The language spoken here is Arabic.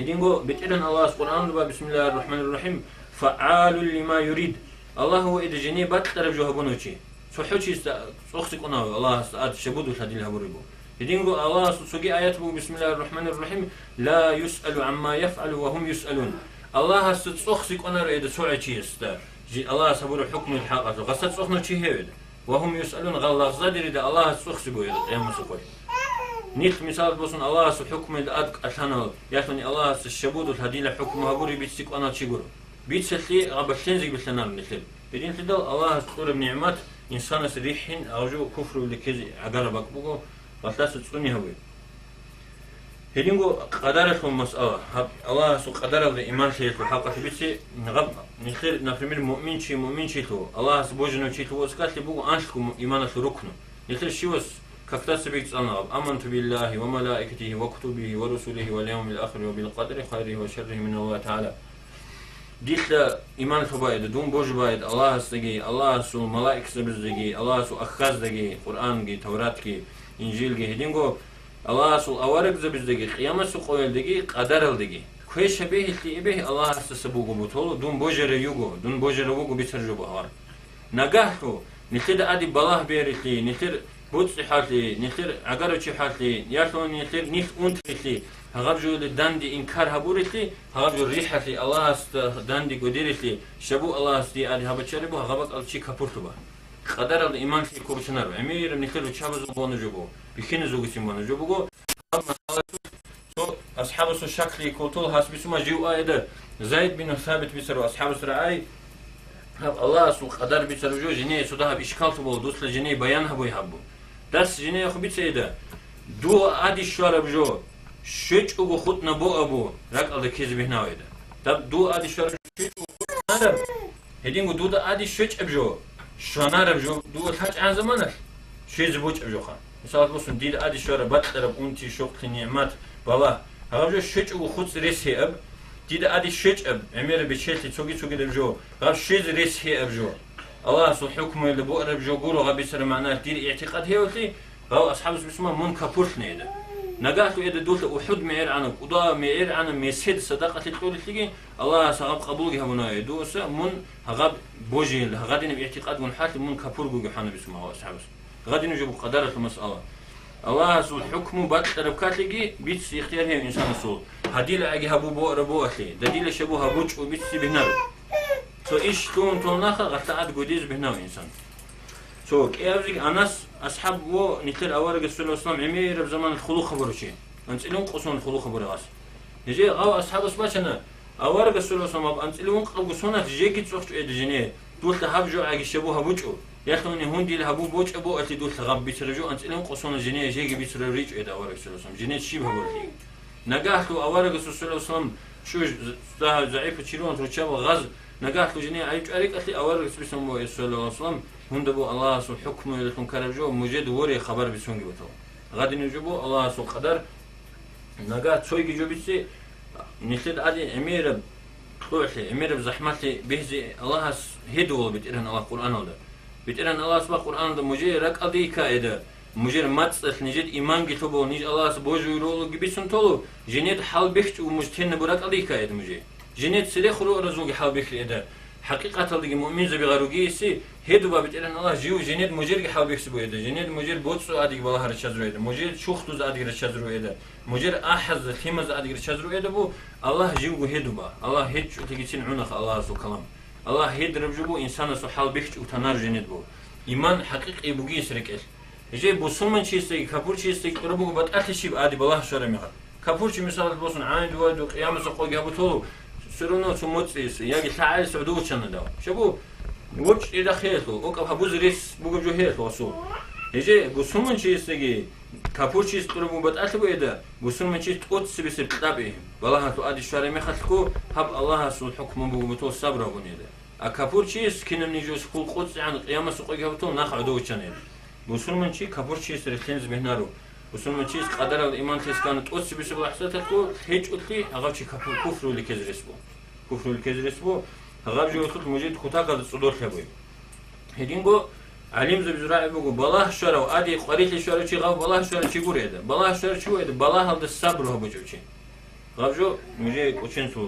هدينغو بتيرن الله القرآن بسم الله الرحمن الرحيم فعال لما يريد الله هو إذا جني بترب جو هبونوشي سوحوشي أختك أنا الله استعاد شبود الحديل هبوريبو هدينغو الله سوجي آياته بسم الله الرحمن الرحيم لا يسأل عما يفعل وهم يسألون الله استخسك أنا رأيد سوعتي استا الله سبور حكم الحق غصت سخنا شيء هيد وهم يسألون غلا زادر إذا الله سخسبو يوم سقوي نيت مثال بسون الله سو حكم الأدق أشانه يعني الله الشبود الهديل حكم هبوري بيتسك أنا تشيبورو بيتسلي غبشين زي بتلنا مثل بدين تدل الله سطور بنعمات إنسان سريحين أرجو كفر لكذا عقربك بقو غلاس تسوني هوي هدينغو قدرهم مسألة الله سو قدر الإيمان شيء الحق بيتسي نغب نخير نفرمي مؤمن شيء تو الله سبوجنا شيء تو وسكت بقو أنشكم إيمان ركنه نخير شيوس كفتاس بيت أنا آمنت بالله وملائكته وكتبه ورسله واليوم الآخر وبالقدر خيره وشره من الله تعالى ديت إيمان فبايد دون بوج بايد الله استجي الله سو ملائكة بزدجي الله سو أخاز دجي قرآن جي توراة جي إنجيل جي هدينغو الله سو أوارق زبزدجي قيامة سو قويل دجي قدر دجي كوي شبيه اللي به الله استسبوجو بطول دون بوجر يوجو دون بوجر وجو بيترجو بهار نجاحه نتير أدي بالله بيرتلي نتير بوتس حالي نتير عقارتشي حالي يارتون نتير نيف أنتلي هغبجو لداندي إنكار هبورتلي هغبجو ريحتلي الله است داندي قديرتلي شبو الله استي أدي هبتشربو هغبك الشي كابورتوبا قدر الإيمان في كوبشنارو أمير نتير وشابزو بونجوبو بخين زوجتي بونجوبو أصحاب الشكل كوتول حسب سما جو أيده زيد بن ثابت بيسرو أصحاب السرعي الله سو قدر بيسرو جو جنيه سودها بإشكال تبو دوس لجنيه بيانها بو يحبو درس جنيه خو بيتسيده دو أدي شرب جو شج أبو خدنا بو أبو رك على كيز بهنا ويده طب دو أدي شرب شج أبو خدنا هدينغو دو أدي شج أبجو شنار أبجو دو الحاج عن زمانه شيء زبوج أبجو خان مثال بسون ديد أدي شرب بطرب أنتي شوق نعمات بالله هغبجو شج أبو خد ريسي أب ديد أدي شج أب أمير بتشيلتي توجي أبجو غاب شيء ريسي أبجو الله سو حكمه اللي بو أبجو قولو غبي سر معناه دير اعتقاد هي ولتي غاو أصحاب اسمه من كابورتنا إذا نجاحوا إذا دولت أحد مير عنك وضا مير عن مسجد صداقة القول تيجي الله سغاب قبولها هنا يدوس من هغاب بوجيل غادين باعتقاد من حال من كابور جو حنا بسمه أصحاب غادين يجيبوا قدرة المسألة الله سو الحكم بعد تربكات لقي بيت اختيار هي إنسان الصول هديل أجي هبو بو ربو أخلي دليل شبو هبوش وبيت بهنارو سو إيش تون ناخا غتعد جوديز بهناو إنسان سو كأبزك أناس أصحاب و نتر أورج السلام الإسلام عمير بزمان الخلوق خبروا شيء أنت إلهم قصون الخلوق خبر غاس يجي غاو أصحاب أسباشنا أورج السلام الإسلام أنت إلهم قصون تجي كي تروح إدجنيه دول تهاب جو عاجي شبوه بوجو ياخذوني هوندي لهبو بوج أبو أتي دول تغاب بيترجو أنت إلهم قصون الجنيه جيجي بيترجو إذا أورج السلام الإسلام جنيه شيء بقولي نجاحه أورج السلام الإسلام شو ضعيف تشيلون ترشوا غاز نجاحه جنيه عيب أريك أتي أورج السلام الإسلام هندبو الله سو حكمه لكم كرجو مجد وري خبر بسونجي بتو غادي نجيبو الله سو قدر نجا تسوي جوبيتي نشد عادي امير قوتي امير بزحمتي بهزي الله هدو بتيرن الله قران هذا بتيرن الله سبح قران ده مجي رك ادي كايده مجر ماتس نجد ايمان جتبو نج الله سبوجو رولو جبيسن تولو جنيت حال بخت ومجتن برك ادي كايده مجي جنيت سري خلو رزوق حال بخت ده حقيقة اللي مؤمن زبي غروجي سي هيدو بابتيرن الله جيو جنيد مجير حال بيكسبو يده جنيد مجير بوتسو ادي بالله رشازرو يده مجير شوختو ادي رشازرو يده مجير احز خيمز ادي رشازرو يده بو الله جيو هيدو با الله هيد تيجين عنق الله سو كلام الله هيد ربجبو انسان سو حال بيكش وتنار جنيد بو ايمان حقيقي بوغي سركل يجي بو سومن شيستي كابور شيستي ربو بات اتشي ادي بالله شرمي كابور شي مثال بوسن عين دو قيامه سو قوي هبطولو سرنا سموتسيس يعني تعال سعودو شنو ده شبو وش إذا خيرته أوك أبوز ريس بوجو جهيرته وصو يجي بسمن شيء يستجي كابور شيء تربو بتأتبو إذا بسمن شيء تقص بس بتابعه والله تو أدي شارع مخلكو هب الله سو الحكم بوجو بتو صبر أبوني ده أكابور شيء كنا نيجوس كل قدس عن قيامة سوق يهبطو نخعدو شنو بسمن شيء كابور شيء سرخينز بهنارو بسمن شيء قدر الإيمان تيس كانت قدس بس بلحظتكو هيج قلتي أغاب شيء كابور كفر اللي كذرسبو كفر الكذرسبو غاب جو خط موجود خطا قد صدور خبوي هدينغو علم زبزراء بقول بالله شرو ادي قريت شرو شي غاب بالله شرو شي غوريده بالله شرو شو يده بالله هذا الصبر هو بجوشي غابجو مجھے очень